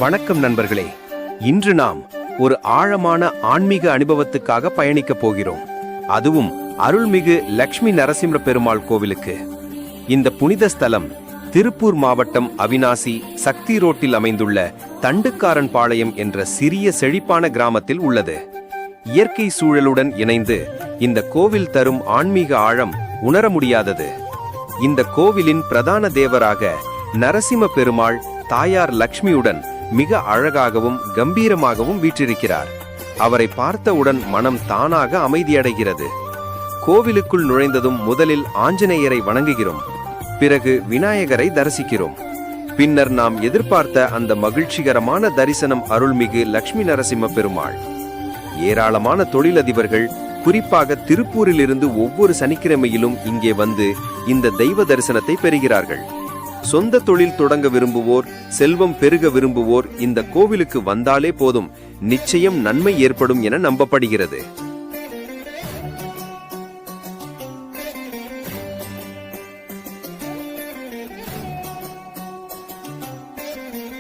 வணக்கம் நண்பர்களே. இன்று நாம் ஒரு ஆழமான ஆன்மீக அனுபவத்துக்காக பயணிக்க போகிறோம். அதுவும் அருள்மிகு லட்சுமி நரசிம்ம பெருமாள் கோவிலுக்கு. இந்த புனித ஸ்தலம் திருப்பூர் மாவட்டம் அவினாசி சக்தி ரோட்டில் அமைந்துள்ள தண்டுக்காரன் பாளையம் என்ற சிறிய செழிப்பான கிராமத்தில் உள்ளது. இயற்கை சூழலுடன் இணைந்து இந்த கோவில் தரும் ஆன்மீக ஆழம் உணர முடியாதது. இந்த கோவிலின் பிரதான தேவராக நரசிம்ம பெருமாள் தாயார் லக்ஷ்மியுடன் மிக அழகாகவும் கம்பீரமாகவும் வீற்றிருக்கிறார். அவரை பார்த்தவுடன் மனம் தானாக அமைதியடைகிறது. கோவிலுக்குள் நுழைந்ததும் முதலில் ஆஞ்சநேயரை வணங்குகிறோம். பிறகு விநாயகரை தரிசிக்கிறோம். பின்னர் நாம் எதிர்பார்த்த அந்த மகிழ்ச்சிகரமான தரிசனம் அருள்மிகு லட்சுமி நரசிம்ம பெருமாள். ஏராளமான தொழிலதிபர்கள், குறிப்பாக திருப்பூரில் இருந்து ஒவ்வொரு சனிக்கிழமையிலும் இங்கே வந்து இந்த தெய்வ தரிசனத்தை பெறுகிறார்கள். சொந்த தொழில் தொடங்க விரும்புவோர், செல்வம் பெருக விரும்புவோர் இந்த கோவிலுக்கு வந்தாலே போதும், நிச்சயம் நன்மை ஏற்படும் என நம்பப்படுகிறது.